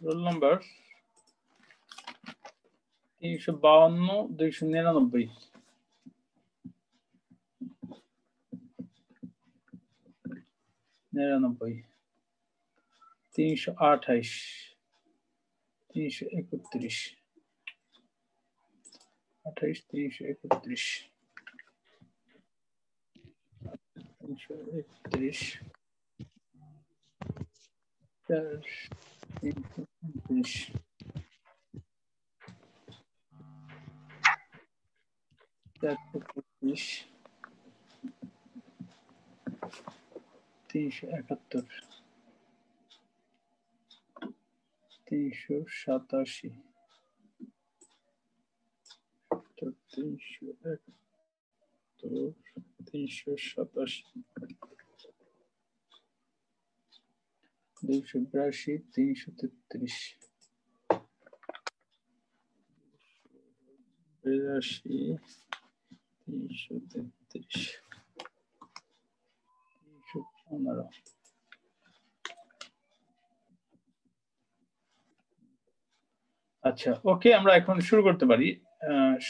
Roll number 352 299 328 331 28 331 331 371 387 387 282 333 82 333 315 আচ্ছা ওকে আমরা এখন শুরু করতে পারি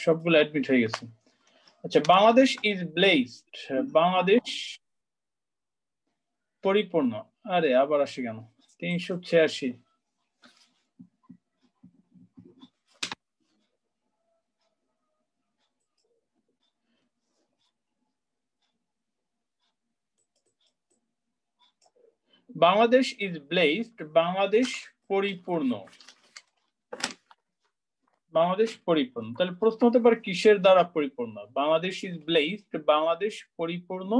সবগুলো অ্যাডমিট হয়ে গেছে আচ্ছা বাংলাদেশ ইজ ব্লেসড বাংলাদেশ পরিপূর্ণ আরে আবার আসে কেন 386 বাংলাদেশ ইজ ব্লেসড বাংলাদেশ পরিপূর্ণ বাংলাদেশ পরিপূর্ণ তাহলে প্রশ্ন হতে পারে কিসের দ্বারা পরিপূর্ণ বাংলাদেশ ইজ ব্লেসড বাংলাদেশ পরিপূর্ণ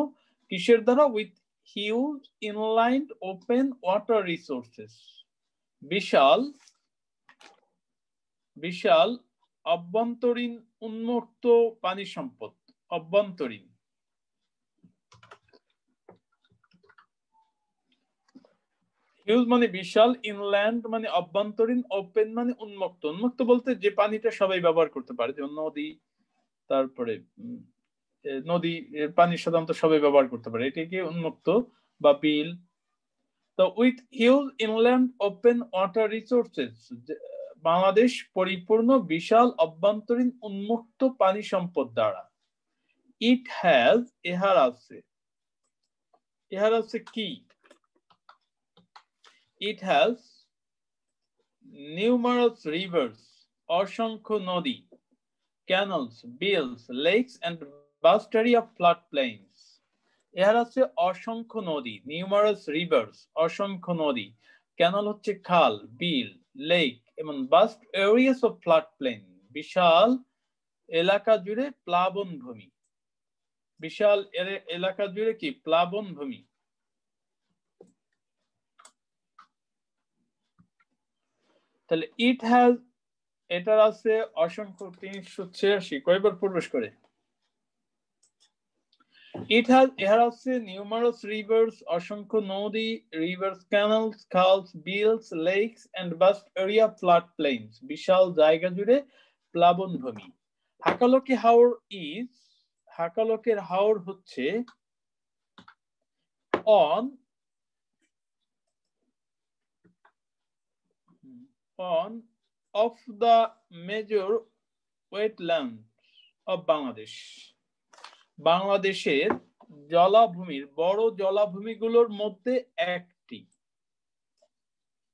কিসের দ্বারা with huge inland open water resources বিশাল বিশাল অভ্যন্তরীণ উন্মুক্ত পানি সম্পদ অভ্যন্তরীণ হিউজ মানে বিশাল ইনল্যান্ড মানে অভ্যন্তরীণ ওপেন মানে উন্মুক্ত উন্মুক্ত বলতে যে পানিটা সবাই ব্যবহার করতে পারে যেমন নদী তারপরে নদী পানি সাধারণত সবাই ব্যবহার করতে পারে এটাকে উন্মুক্ত বা বিল তো with huge inland open water resources Bangladesh পরিপূর্ণ বিশাল অভ্যন্তরীণ উন্মুক্ত পানি সম্পদ দ্বারা ইট হ্যাজ ইহার আছে কি It has numerous rivers, অসংখ্য নদী, canals, bills, lakes, and vast area of floodplains. এর আছে অসংখ্য নদী, numerous rivers, অসংখ্য নদী, canal হচ্ছে খাল, bill, lake, এবং vast areas of floodplain, বিশাল এলাকা জুড়ে প্লাবন ভূমি, বিশাল এলাকা জুড়ে কি প্লাবন ভূমি। তাহলে ইট হ্যাজ এটার আছে অসংখ্য 386 কয়বার প্রবেশ করে ইট হ্যাজ এর আছে নিউমারাস রিভার্স অসংখ্য নদী রিভার্স ক্যানালস খালস বিলস lakes and vast area flood plains বিশাল জায়গা জুড়ে প্লাবন ভূমি হাকালোকি হাওর ইজ হাকালোকের হাওর হচ্ছে on of the major wetlands of Bangladesh বাংলাদেশের জলাভূমির বড় জলাভূমিগুলোর মধ্যে একটি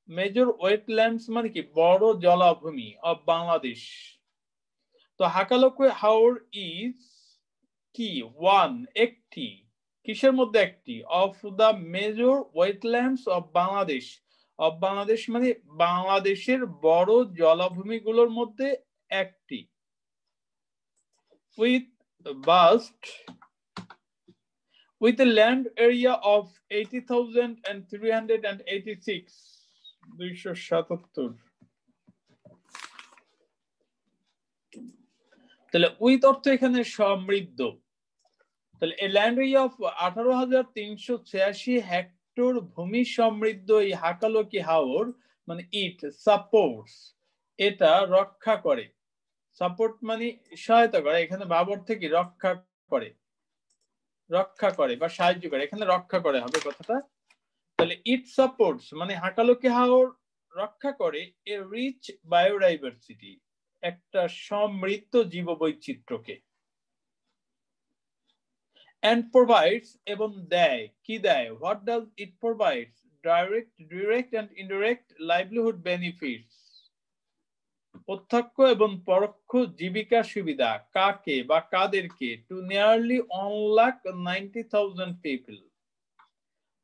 মেজর ওয়েটল্যান্ডস মানে কি বড় জলাভূমি অফ বাংলাদেশ তো হাকালোকি হাওর ইজ কি ওয়ান একটি কিসের মধ্যে একটি of the major wetlands of Bangladesh of Bangladesh মানে বাংলাদেশের বড় জলাভূমিগুলোর মধ্যে একটি with a land area of 80,386 277 তাহলে উইথ অর্থ এখানে সমৃদ্ধ তাহলে a land area of 18,386 hectare ভূমি সমৃদ্ধ এই হাকালোকি হাওর মানে ইট সাপোর্টস এটা রক্ষা করে সাপোর্ট মানে সহায়তা করে এখানে বাবর থেকে রক্ষা করে বা সাহায্য করে এখানে রক্ষা করে হবে কথাটা তাহলে ইট সাপোর্টস মানে হাকালোকি হাওর রক্ষা করে এ রিচ বায়োডাইভার্সিটি, একটা সমৃদ্ধ জীববৈচিত্র্যকে। and provides এবং দেয়, কি দেয়? What does it provide? Direct and indirect livelihood benefits, প্রত্যক্ষ এবং পরোক্ষ জীবিকা সুবিধা। কাকে বা কাদেরকে? To nearly 1,90,000 people,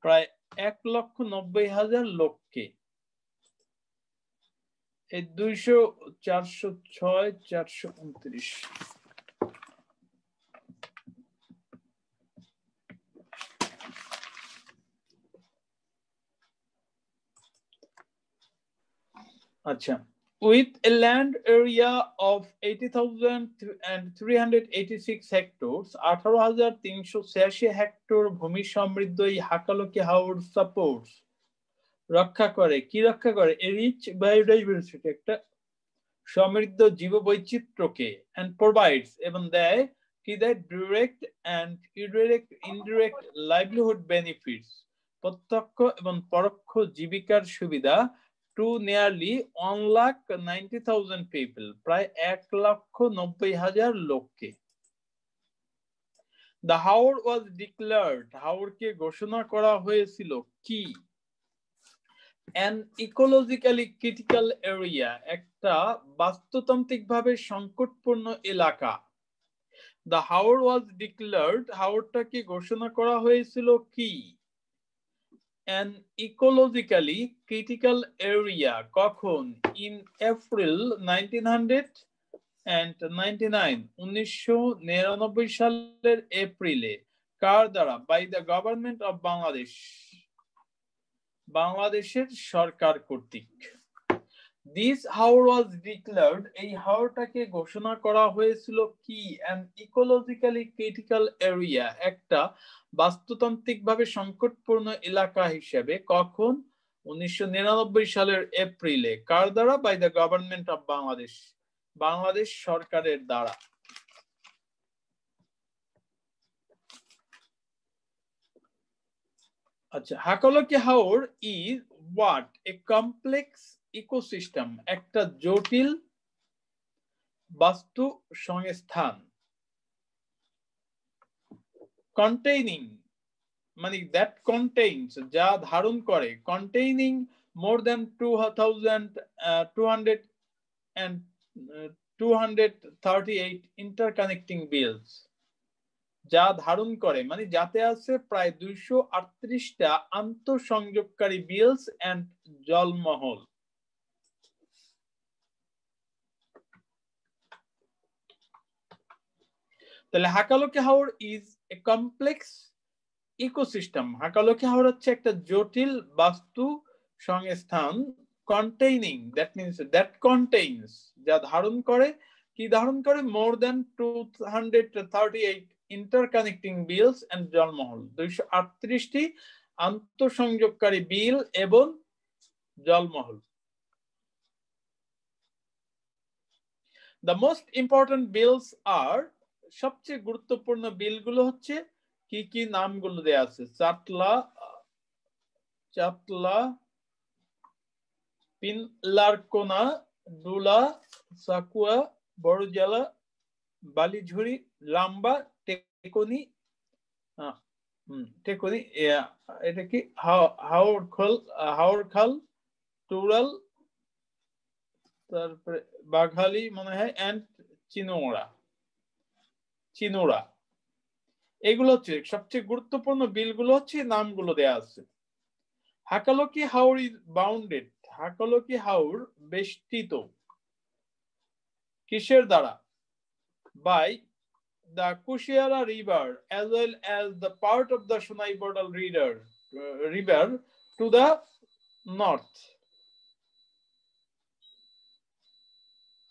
প্রায় 1,90,000 লোককে। এই 200, 406, 429। আচ্ছা, with a land area of 80,386 hectares, 18,386 hectare ভূমি সমৃদ্ধ এই হাকালুকি হাওর সাপোর্টস, রক্ষা করে, কি রক্ষা করে? এ রিচ বায়োডাইভার্সিটি, একটা সমৃদ্ধ জীববৈচিত্র্যকে। and provides এবং দেয়, কি দেয়? Direct and indirect livelihood benefits, প্রত্যক্ষ এবং পরোক্ষ জীবিকার সুবিধা। to nearly 1,90,000 people, প্রায় 1,90,000 লোককে। The Haor was declared, হাওরকে ঘোষণা করা হয়েছিল কি? An ecologically critical area, একটা বাস্তুতান্ত্রিকভাবে সংকটপূর্ণ এলাকা। The Haor was declared, হাওরটাকে ঘোষণা করা হয়েছিল কি? An ecologically critical area, কখন? In April 1999, 1999 সালের এপ্রিলে। কার দ্বারা? By the government of Bangladesh, বাংলাদেশের সরকার কর্তৃক। This Haor was declared, এই হাওরটাকে ঘোষণা করা হয়েছিল কি? An ecologically critical area, একটা বাস্তুতান্ত্রিকভাবে সংকটপূর্ণ এলাকা হিসেবে। কখন? 1999 সালের এপ্রিলে। কার দ্বারা? By the government of Bangladesh, Bangladesh সরকারের দ্বারা। আচ্ছা, হাকালুকি হাওর is what? A complex ecosystem, একটা জটিল বাস্তু সংস্থান। containing মানে that contains, যা ধারণ করে। containing more than 238 interconnecting bills, যা ধারণ করে মানে যাতে আছে প্রায় 238টা আন্তঃসংযোগকারী বিলস এন্ড জলমহল। তাহলে হাকালুকি হাওর is a complex ecosystem, Hakaluki হাওর হচ্ছে একটা জটিল বাস্তু সংস্থান। containing, that means that contains, যা ধারণ করে, কি ধারণ করে? more than 238 interconnecting bills and জলমহল, 238টি আন্তঃসংযোগকারী বিল এবং জলমহল। The most important bills are, সবচেয়ে গুরুত্বপূর্ণ বিলগুলো হচ্ছে কি কি? নামগুলো দেয়া আছে। চাতলা, পিনলারকোনা, ডুলা, সাকুয়া, বড়জেলা, বালিঝুরি, লাম্বা, টেকনি, এটা কি? হাওরখাল, টুরাল, তারপরে বাঘালি মনে হয়, এন্ড চিনোড়া। এগুলো হচ্ছে সবচেয়ে গুরুত্বপূর্ণ বিলগুলো, হচ্ছে নামগুলো দেয়া আছে। হাকালুকি হাওর ইজ বাউন্ডেড, হাকালুকি হাওর বেষ্টিত কিসের দ্বারা? By the Kushiara River as well as the part of the Sunai-Bordal river to the north.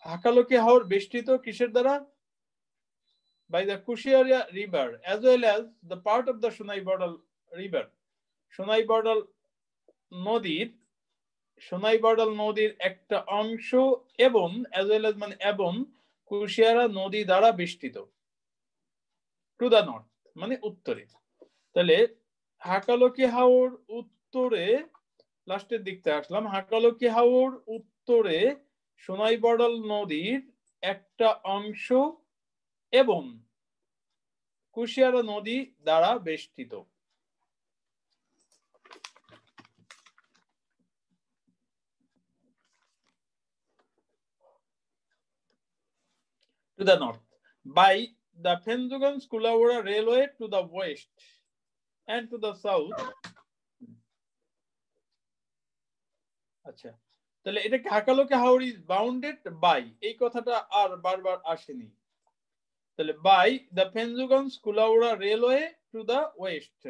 Hakaluki হাওর বেষ্টিত কিসের দ্বারা? by the Kushiara River as well as the part of the Sunai-Bordal river, সোনাইবড়াল নদীর একটা অংশ এবং as well as মানে এবং কুশিয়ারা নদী দ্বারা বেষ্টিত। টু দা নর্থ মানে উত্তরে। তাহলে হাকালুকি হাওর উত্তরে লাস্টের দিকতে আসলাম। হাকালুকি হাওর উত্তরে সোনাইবড়াল নদীর একটা অংশ এবং কুশিয়ারা নদী দ্বারা বেষ্টিত। To the north by the Penzugans-Kulawara Railway to the west and to the south. আচ্ছা, তাহলে এটা হাকালুকি হাওর ইজ বাউন্ডেড বাই, এই কথাটা আর বারবার আসেনি। তাহলে by the পেনজুগান্স-কুলাউড়া railway to the West,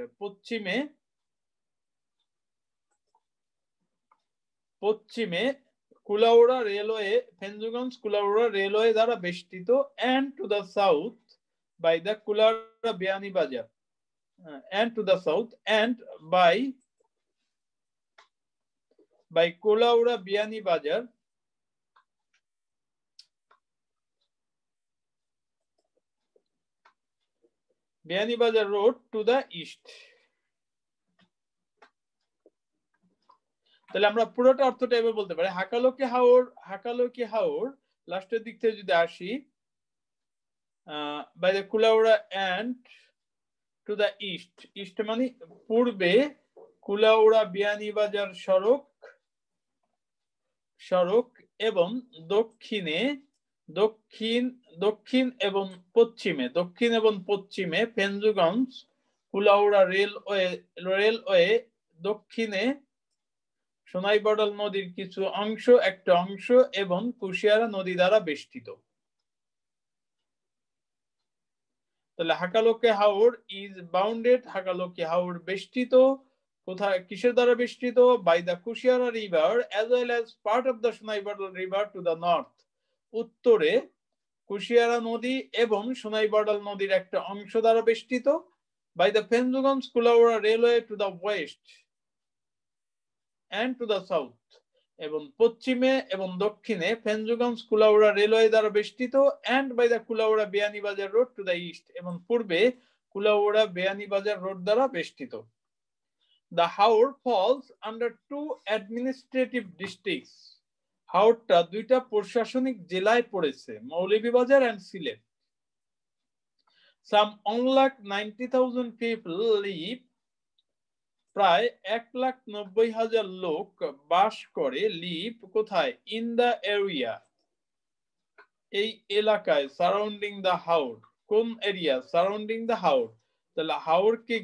পশ্চিমে কুলাউড়া রেলওয়ে, পেনজুগান্স-কুলাউড়া রেলওয়ে দ্বারা বেষ্টিত, and to the south by the Kulaura Beanibazar, and to the south and by Kulaura Beanibazar road to the east. তাহলে আমরা পুরোটা অর্থটা এভাবে বলতে পারি, হাকালুকি হাওর লাস্টের দিক থেকে যদি আসি, by the Kulaura and to the east, east মানে পূর্বে কুলাউড়া বিয়ানীবাজার সড়ক এবং দক্ষিণ এবং পশ্চিমে পেনজুগঞ্জ কুলাউড়া রেলওয়ে দক্ষিণে সোনাইবড়াল নদীর কিছু অংশ, একটা অংশ এবং কুশিয়ারা নদী দ্বারা বেষ্টিত। তাহলে হাকালুকি হাওর ইজ বাউন্ডেড, হাকালুকি হাওর বেষ্টিত কোথায়, কিসের দ্বারা বেষ্টিত? By the Kushiyara river as well as part of the Sonaibardal river to the north, উত্তরে কুশিয়ারা নদী এবং সোনাইবড়াল নদীর একটা অংশ দ্বারা বেষ্টিত। By the পেনজুগঞ্জ-কুলাউড়া railway to the West and to the south, এবং পশ্চিমে এবং দক্ষিণে পেনজুগঞ্জ-কুলাউড়া রেলওয়ে দ্বারা বেষ্টিত, and by the Kulaura Beanibazar road to the east, এবং পূর্বে কুলাউড়া বিয়ানীবাজার রোড দ্বারা বেষ্টিত। The Haor falls under two administrative districts, হাওরটা দুইটা প্রশাসনিক জেলায় পড়েছে, Moulvibazar and Sylhet. Some 1,90,000 people live, প্রায় 1,90,000 লোক বাস করে, লিভ কোথায়? ইন দ্য এরিয়া, এই এলাকায়, সারাউন্ডিং দ্য হাওর, কোন এরিয়া? সারাউন্ডিং দ্য হাওর। তাহলে হাওরকে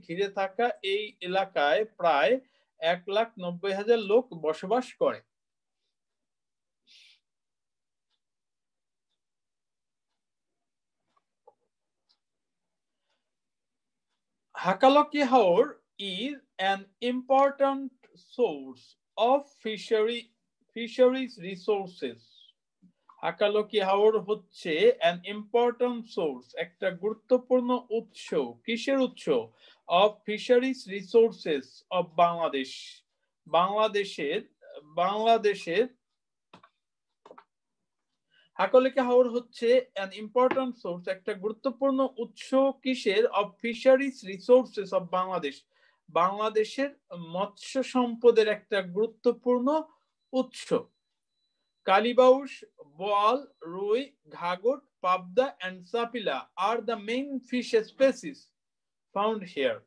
ঘিরে থাকা এই এলাকায় প্রায় 1,90,000 লোক বসবাস করে। Hakalaki Haor is an important source of fisheries resources. Hakaluki হাওর হচ্ছে an important source, একটা গুরুত্বপূর্ণ উৎস, কিসের উৎস? of fisheries resources of বাংলাদেশের হাকালুকি হাওর হচ্ছে an important source, একটা গুরুত্বপূর্ণ উৎস, কিসের? of fisheries resources of বাংলাদেশের মৎস্য সম্পদের একটা গুরুত্বপূর্ণ উৎস। কালিবাউস, বোয়াল, রুই, ঘাগর, পাবদা and Chapila are the main fish species found here.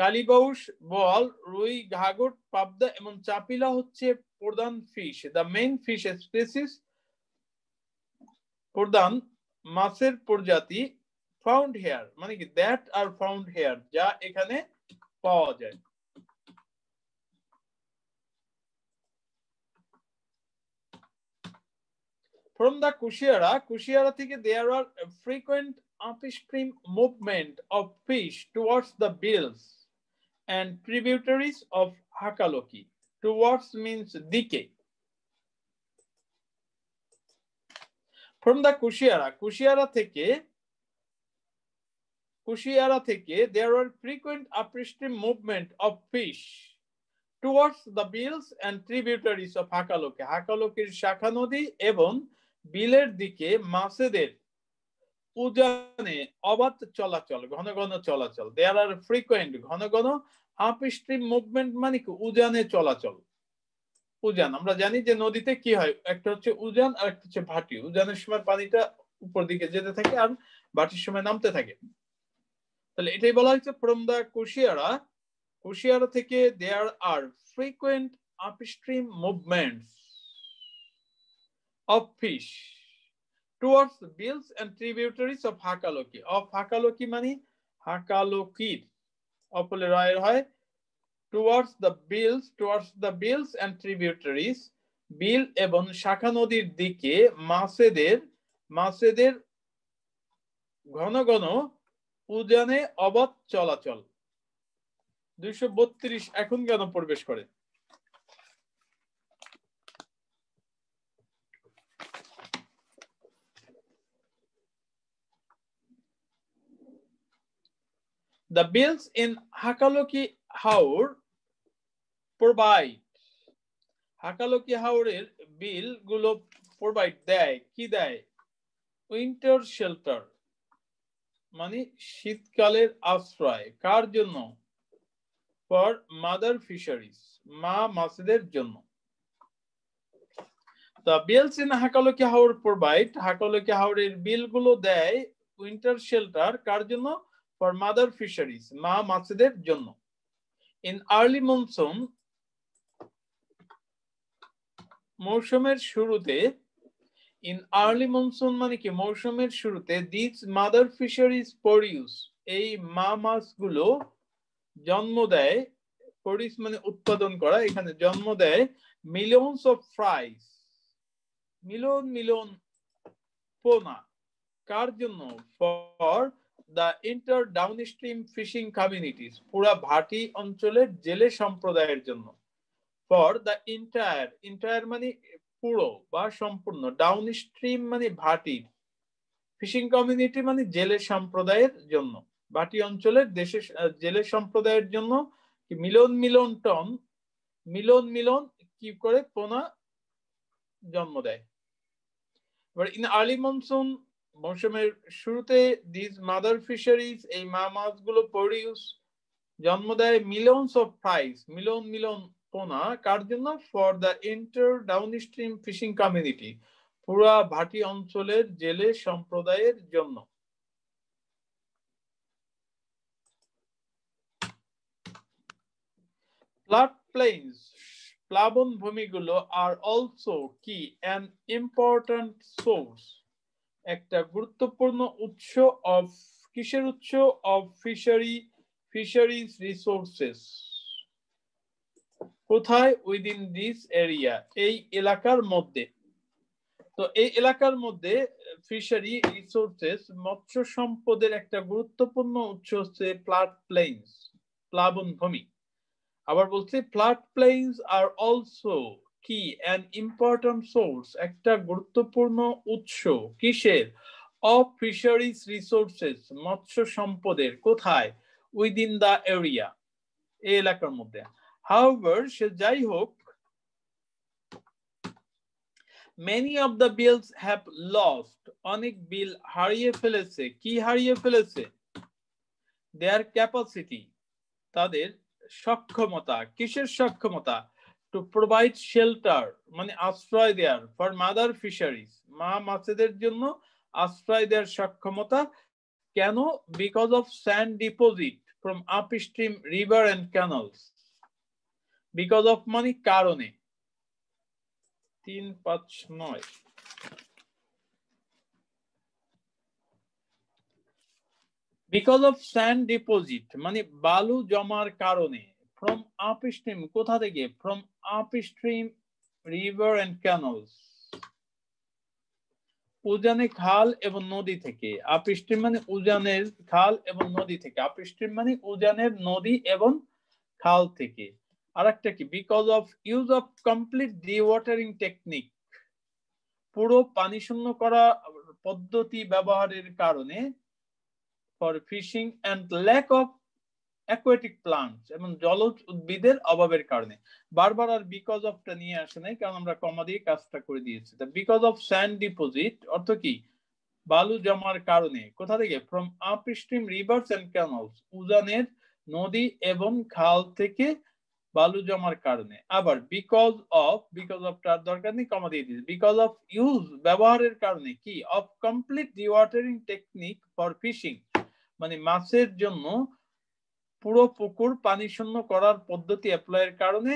কালিবাউস, বোয়াল, রুই, ঘাগর, পাবদা এবং চাপিলা হচ্ছে প্রধান fish, the main fish species, প্রধান মাছের প্রজাতি, found here মানে কি? that are found here, যা এখানে পাওয়া যায়। From the কুশিয়ারা থেকে there are frequent upstream movement of fish towards the bills and tributaries of Hakalaki. Towards means দিকে। From the কুশিয়ারা থেকে there are frequent upstream movement of fish towards the bills and tributaries of Hakalaki. হাকালকির শাখা নদী এবং বিলের দিকে মাছেদের উজানে অবাধ চলাচল, ঘন ঘন চলাচল। There are frequent ঘন ঘন আপস্ট্রিম মুভমেন্ট মানে কি উজানে চলাচল। উজান আমরা জানি যে নদীতে কি হয়, একটা হচ্ছে উজান আর একটা হচ্ছে ভাটি। উজানের সময় পানিটা উপর দিকে যেতে থাকে আর ভাটির সময় নামতে থাকে। তাহলে এটাই বলা হয়েছে ফ্রম দ্য কুশিয়ারা, কুশিয়ারা থেকে there are frequent upstream movements of fish towards বিলস and tributaries of Hakaluki. Of Hakaluki মানে হাকালোকির, অপলে রয়ের হয় towards the bills and tributaries, বিল এবং শাখা নদীর দিকে মাছেদের ঘন ঘন উজানে অবাধ চলাচল। 232 এখন কেন প্রবেশ করে? The bills in Hakaloki Haur provide, হাকালোকি হাওরের বিল গুলো প্রোভাইড দেয়, কি দেয়? উইন্টার শেল্টার মানে শীতকালের আশ্রয়, কার জন্য? ফর মাদার ফিশারিজ, মা মাছেদের জন্য। The bills in হাকালোকি Haor provide, হাকালোকি হাওরের বিল গুলো দেয় উইন্টার শেল্টার, কার জন্য? ফর মাদার ফিশারিজ, মা মাছেদের জন্য। ইন আর্লি মনসুন, মৌসুমের শুরুতে, ইন আর্লি মনসুন মানে কি মৌসুমের শুরুতে, দিস মাদার ফিশারিজ প্রডিউস, এই মা মাছগুলো জন্ম দেয়, প্রডিউস মানে উৎপাদন করা, এখানে জন্ম দেয় মিলিয়নস অফ ফ্রাইস, মিলিয়ন পোনা, কার জন্য? For the inter downstream fishing communities, পুরা ভাটি অঞ্চলের জেলে সম্প্রদায়ের জন্য। ফর দ্য ইন্টায়ার মানে পুরো বা সম্পূর্ণ, ডাউনস্ট্রিম মানে ভাটি, ফিশিং কমিউনিটি মানে জেলে সম্প্রদায়ের জন্য, ভাটি অঞ্চলের দেশে জেলে সম্প্রদায়ের জন্য মিলিয়ন কি করে পোনা জন্ম দেয়। এবার ইন আর্লি মনসুন, মৌসুমের শুরুতে, দিস মাদার ফিশারিজ, এই মা মাছগুলো প্রডিউস জন্ম দেয় মিলিয়নস অফ ফ্রাইস, মিলিয়ন পোনা, কার জন্য? For the inter downstream fishing community, পুরা ভাটি অঞ্চলের জেলে সম্প্রদায়ের জন্য। ফ্লাড প্লেইনস, প্লাবন ভূমিগুলো আর অলসো কি অ্যান ইম্পর্ট্যান্ট সোর্স, একটা গুরুত্বপূর্ণ উৎস অফ, কিসের উৎস? অফ ফিশারিজ রিসোর্সেস, কোথায়? উইদিন দিস এরিয়া, এই এলাকার মধ্যে। তো এই এলাকার মধ্যে ফিশারি রিসোর্সেস, মৎস্য সম্পদের একটা গুরুত্বপূর্ণ উৎস হচ্ছে ফ্লাড প্লেইনস, প্লাবন ভূমি। আবার বলছে ফ্লাড প্লেইনস আর অলসো কি অ্যান ইম্পর্ট্যান্ট সোর্স, একটা গুরুত্বপূর্ণ উৎস, কিসের? অফ ফিশারিজ রিসোর্সেস, মৎস্য সম্পদের, কোথায়? উইদিন দ্য এরিয়া, এই এলাকার মধ্যে। হাউএভার, সে যাই হোক, many of the bills have lost, অনেক বিল হারিয়ে ফেলেছে, কি হারিয়ে ফেলেছে? their capacity, তাদের সক্ষমতা, কিসের সক্ষমতা? টু প্রোভাইড শেল্টার মানে আশ্রয় দেয়ার, ফর মাদার ফিশারিজ, মা মাছেদের জন্য আশ্রয় দেওয়ার সক্ষমতা। কেন? Because of sand deposit from upstream river and canals, because of মানে কারণে। 359, বিকজ অফ স্যান্ড ডিপোজিট মানে বালু জমার কারণে, ফ্রম আপস্ট্রিম, কোথা থেকে? From upstream river and canals, উজানে খাল এবং নদী থেকে। আপস্ট্রিম মানে উজানের খাল এবং নদী থেকে, আপস্ট্রিম মানে উজানের নদী এবং খাল থেকে। আরেকটা কি? Because of use of complete dewatering technique, পুরো পানি শূন্য করা পদ্ধতি ব্যবহারের কারণে। For fishing and lack of aquatic plants, এবং জলজ উদ্ভিদের অভাবের কারণে। বারবার আর বিকজ অফটা নিয়ে আসে নাই, কারণ আমরা কমা দিয়ে কাজটা করে দিয়েছি। বিকজ অফ স্যান্ড ডিপোজিট অর্থ কি? বালু জমার কারণে, কোথা থেকে? From upstream rivers and canals, উজানের নদী এবং খাল থেকে বালু জমার কারণে। আবার বিকজ অফটার দরকার নেই, কমা দিয়ে দিয়েছে। বিকজ অফ ইউজ ব্যবহারের কারণে কি, of complete dewatering technique for fishing মানে মাছের জন্য পুরো পুকুর পানি শূন্য করার পদ্ধতি অ্যাপ্লাইয়ের কারণে,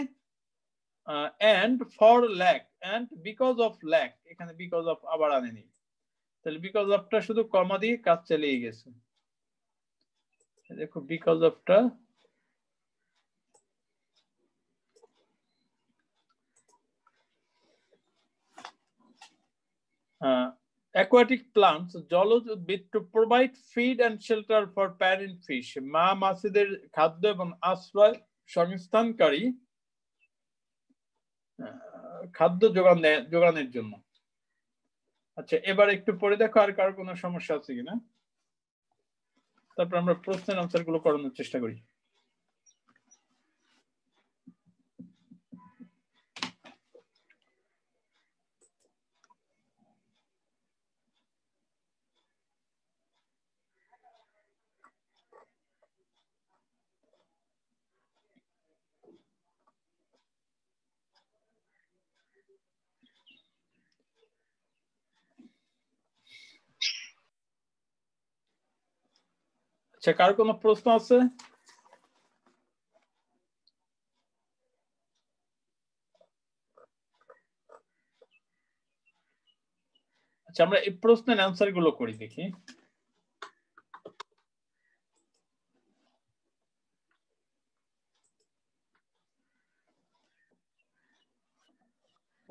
and for lack and because of lack, এখানে because of আবার আনেনি, তাহলে because of টা শুধু কমা দিয়ে কাজ চালিয়ে গেছে। দেখো because of টা aquatic plants জলজ উদ্ভিদ to provide feed and shelter for parent fish মা মাছেদের খাদ্য এবং আশ্রয় সংস্থানকারী খাদ্য যোগানের জন্য। আচ্ছা এবার একটু পড়ে দেখো আর কার কোনো সমস্যা আছে কিনা, তারপর আমরা প্রশ্নের আনসার গুলো করানোর চেষ্টা করি। আচ্ছা কার কোনো প্রশ্ন আছে? আচ্ছা আমরা এই প্রশ্নের অ্যান্সার গুলো করি দেখি।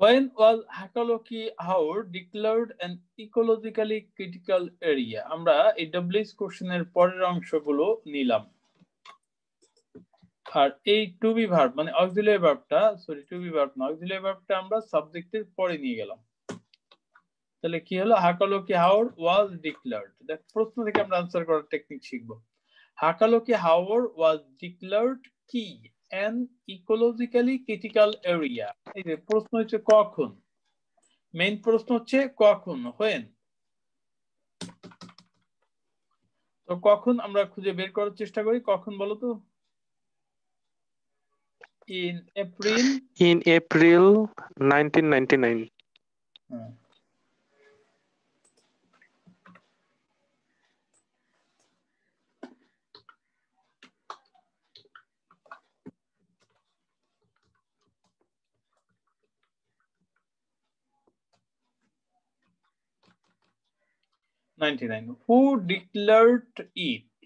When was Hakaloki Haor declared an ecologically critical area? আমরা এই ডব্লিউএস কোশ্চেনের পরের অংশগুলো নিলাম। আর এই টু বি ভার্ব মানে অক্সিলিয়ারি ভার্বটা, সরি টু বি ভার্ব না, অক্সিলিয়ারি ভার্বটা আমরা সাবজেক্টের পরে নিয়ে গেলাম। তাহলে কি হলো, হাকালোকি হাওর ওয়াজ ডিক্লেয়ার্ড। দেখ প্রশ্ন থেকে আমরা আনসার করার টেকনিক শিখবো। হাকালোকি হাওর ওয়াজ ডিক্লেয়ার্ড কি an ecologically critical area। এই যে প্রশ্ন হচ্ছে কখন, মেইন প্রশ্ন হচ্ছে কখন, when। তো কখন আমরা খুঁজে বের করার চেষ্টা করি, কখন বলো তো? in April 1999। হ্যাঁ Who declared it?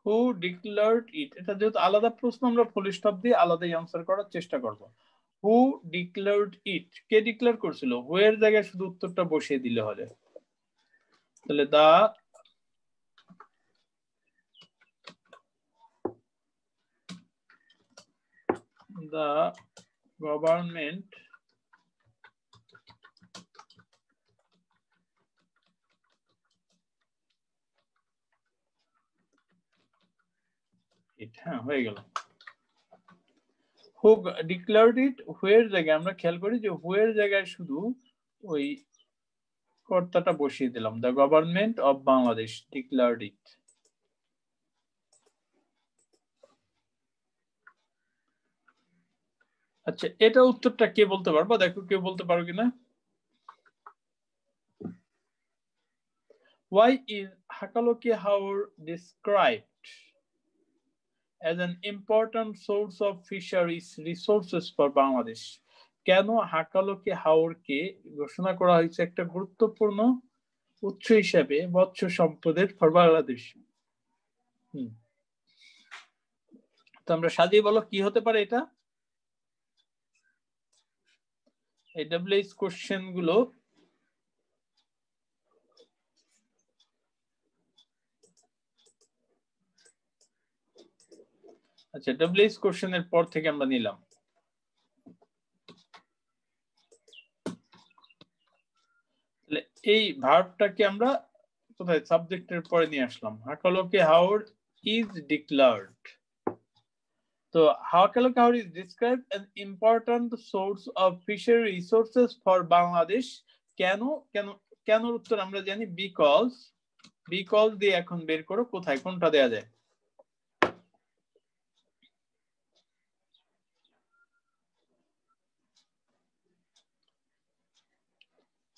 Who declared it? এটা যেহেতু আলাদা প্রশ্ন আমরা ফুল স্টপ দিয়ে আলাদাই আনসার করার চেষ্টা করব। Who declared it? K declare করছিল? হু এর জায়গায় শুধু উত্তরটা বসিয়ে দিলে হবে। তাহলে the government হ্যাঁ হয়ে গেল। হু ডিক্লেয়ার্ড ইট, হু এর জায়গায় আমরা খেয়াল করি যে হু এর জায়গায় শুধু ওই কর্তাটা বসিয়ে দিলাম, the government of Bangladesh declared it. আচ্ছা এটা উত্তরটা কে বলতে পারবো, দেখো কেউ বলতে পারো কিনা। Why is Hakaloki Haor described as an important source of fisheries resources for Bangladesh? কেন হাকালোকি হাওরকে ঘোষণা করা হয়েছে একটা গুরুত্বপূর্ণ উৎস হিসেবে মৎস্য সম্পদের ফর বাংলাদেশ? তো আমরা সাজিয়ে বলো কি হতে পারে এটা। এই ডব্লিউএস কোশ্চেন গুলো আচ্ছা ডব্লিউএস কোশ্চেনের পর থেকে আমরা নিলাম। তাহলে এই ভার্বটাকে আমরা কোথায় সাবজেক্টের পরে নিয়ে আসলাম, হাকালোকি হাওর ইজ ডিক্লেয়ার্ড। তো হাকালোকি হাওর is described an important source of fishery resources for Bangladesh. কেন কেন কেন উত্তর আমরা জানি বিকজ। বিকজ দিয়ে এখন বের করো কোথায় কোনটা দেয়া যায়।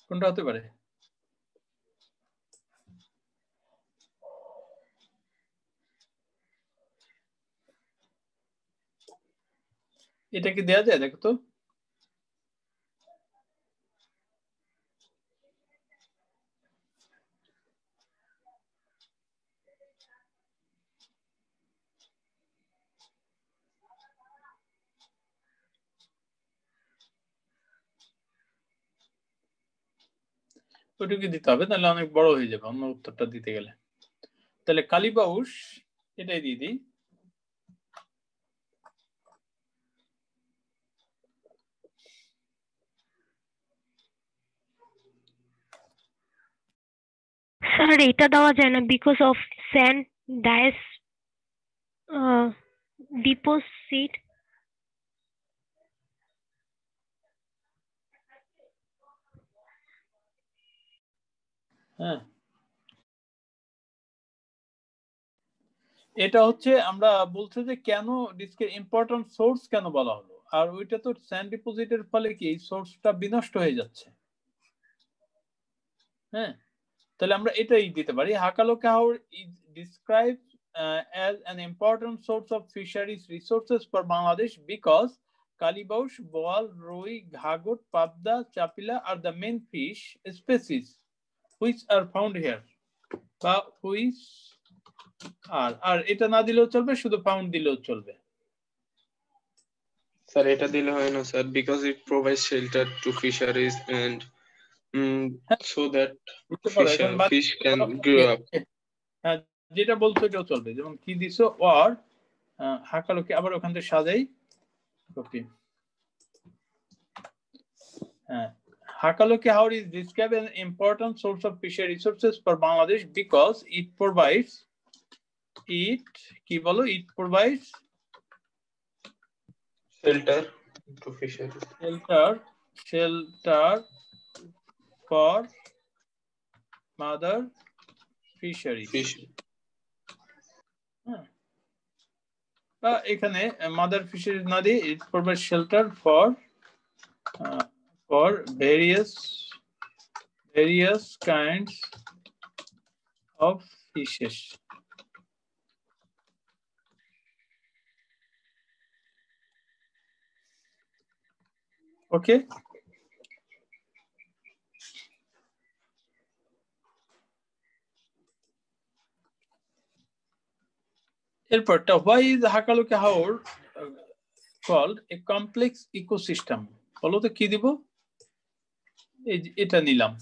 কোনটা হতে পারে? এটা কি দেয়া যায়? দেখো তো। ওইটুকু দিতে হবে, তাহলে অনেক বড় হয়ে যাবে অন্য উত্তরটা দিতে গেলে। তাহলে কালীবাউস এটাই দিয়ে দিই। স্যার এটা দেওয়া যায় না because of sand dyes deposit. হ্যাঁ, এটা হচ্ছে আমরা বলছি যে কেন ডিস্কের ইম্পর্টেন্ট সোর্স কেন বলা হলো, আর ওইটা তো স্যান্ড ডিপোজিটের ফলে কি সোর্সটা বিনষ্ট হয়ে যাচ্ছে। হ্যাঁ, তাহলে আমরা এটাই দিতে পারি। হাকালোকে হাওর is describe as an important source of fisheries resources for Bangladesh because Kalibaush, boal, roi, ghagot, pabda, chapila are the main fish species which are found here. বা which আর এটা না দিলেও চলবে, শুধু ফাউন্ড দিলেও চলবে। স্যার এটা দিলে হয় না sir, because it provides shelter to fisheries and so that fish can grow up. হ্যাঁ, যেটা বলছো এটাও চলবে। যেমন কি দিছো or হাকালোকে আবার ওখান থেকে সাজাই কপি। হ্যাঁ, Hakaloke Haur is described as an important source of fishery resources for Bangladesh because it provides Shelter to fisheries. Shelter for mother fisheries. এখানে mother fisheries না দিয়ে it provides shelter for various kinds of fishes. Okay. এরপরটা, why is Hakaloke Haur called a complex ecosystem? বলো তো কি দিব? এটা নিলাম।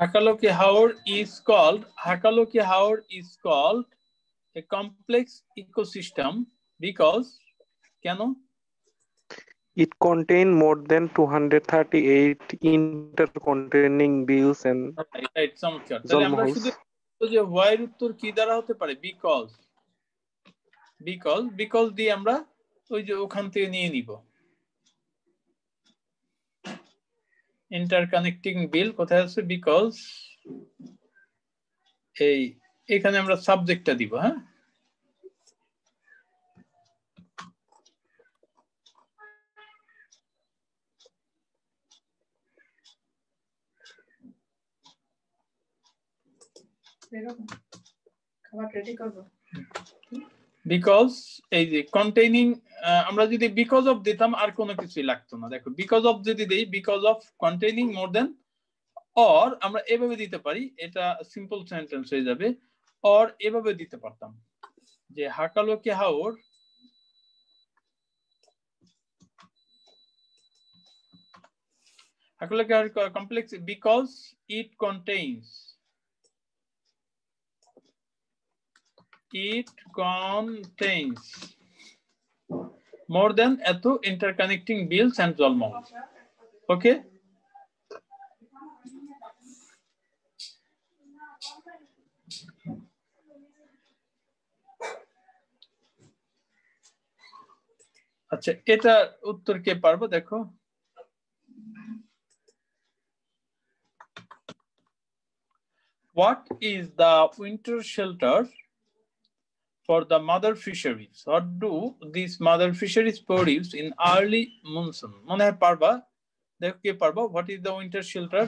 Hakaloke Haur is called a complex ecosystem because কেন? It contains more than 238 intercontaining bills and চমৎকার। তাহলে আমরা শুধু যে why এর উত্তর কি দ্বারা হতে পারে? because দিয়ে আমরা ওই যে ওখান থেকে নিয়ে নিব। ইন্টারকানেক্টিং বিল কোথায় আছে? বিকজ এখানে আমরা সাবজেক্টটা দিব। হ্যাঁ, বিকজ এই যে কন্টেইনিং, আমরা যদি বিকজ অফ দিতাম আর কোনো কিছুই লাগতো না। দেখো বিকজ অফ যদি দেই, because of containing more then, or আমরা এভাবে দিতে পারি, এটা সিম্পল সেন্টেন্স হয়ে যাবে। অর এভাবে দিতে পারতাম যে হাকালোকে হাওর complex because it contains more than এত interconnecting bills and zollmounts. Okay, আচ্ছা এটা উত্তর কে পারবো? দেখো what is the winter shelter for the mother fisheries. What do these mother fisheries produce in early monsoon? মনে হয় পারবা, দেখো কে পারবা। What is the winter shelter?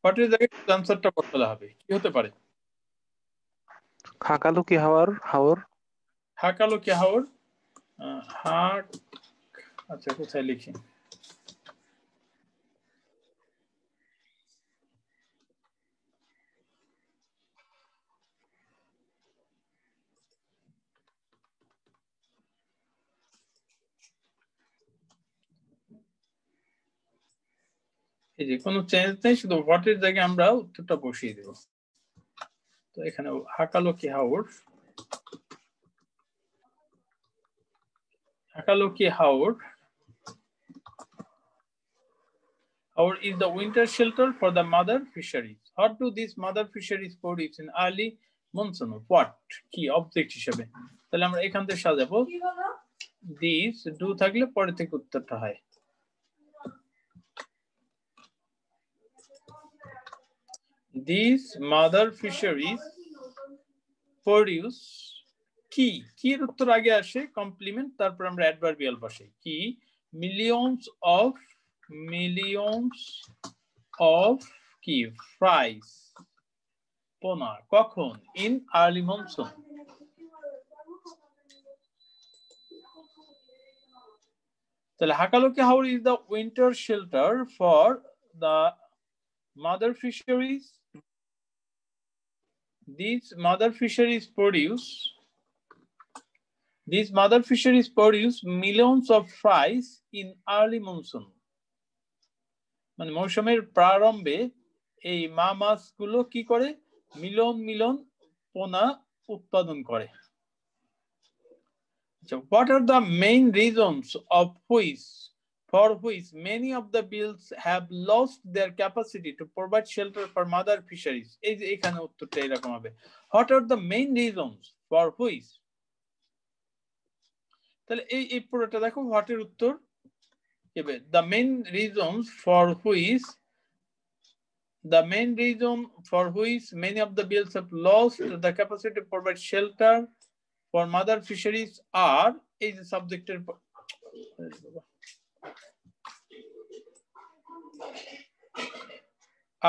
What is the answerটা বলতে হবে, কি হতে পারে? হাকালুকি হাওর। হাকালুকি হাওর, হাক, আচ্ছা কোথায় লিখি? এই যে কোনো চেঞ্জ নেই, শুধু হোয়াটের জায়গায় আমরা উত্তরটা বসিয়ে দেব। তো এখানে হাকালুকি হাওর, হাকালুকি হাওর is the winter shelter for the mother fisheries. What do these mother fisheries produce in early monsoon? What? কি অবজেক্ট হিসেবে, তাহলে আমরা এখান থেকে সাজাবো। দিস ডু থাকলে পরে থেকে উত্তরটা হয়। These mother fisheries produce, কি কির উত্তর আগে আসে কমপ্লিমেন্ট, তারপর আমরা অ্যাডভার্বিয়াল বসাই। কি millions of কি ফ্রাইস, পোনা, কখন? in early monsoon. তাহলে হাকালুকি হাওর is the winter shelter for the mother fisheries. These mother fisheries produce millions of fries in early monsoon. মানে মৌসুমের প্রারম্ভে এই মা মাছগুলো কি করে? মিলিয়ন পোনা উৎপাদন করে। What are the main reasons for which many of the bills have lost their capacity to provide shelter for mother fisheries? এই যে এখানে উত্তরটা এরকম হবে। What are the main reasons for which? তাহলে এই পুরোটা দেখো, what এর উত্তর the main reasons for which many of the bills have lost the capacity to provide shelter for mother fisheries are, এই যে সাবজেক্টের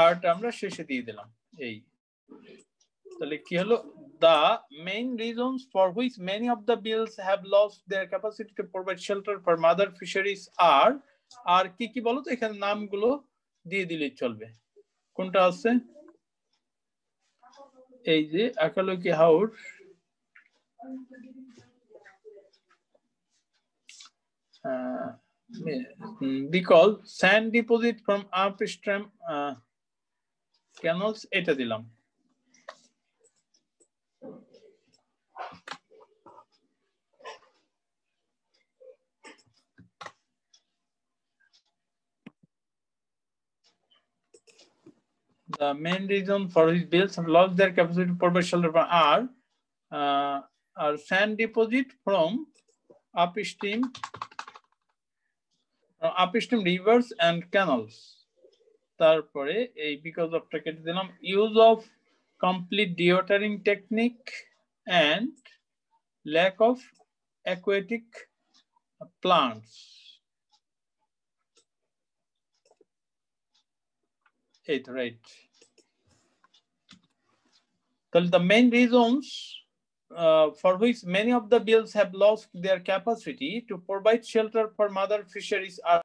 আরটা আমরা শেষে দিয়ে দিলাম। এই তাহলে কি হলো? the main reasons for which many of the bills have lost their capacity to provide shelter for mother fisheries are, আর কি কি বলো তো, এখানে নামগুলো দিয়ে দিলে চলবে। কোনটা আছে? এই যে হাকালুকি হাওর, because sand deposit from upstream canals, এটা দিলাম। The main reason for which bills have lost their capacity to provide shelter are sand deposit from upstream rivers and canals. তারপরে এই because of টা কেটে দিলাম। use of complete dewatering technique and lack of aquatic plants. Right. The main reasons for which many of the bills have lost their capacity to provide shelter for mother fisheries are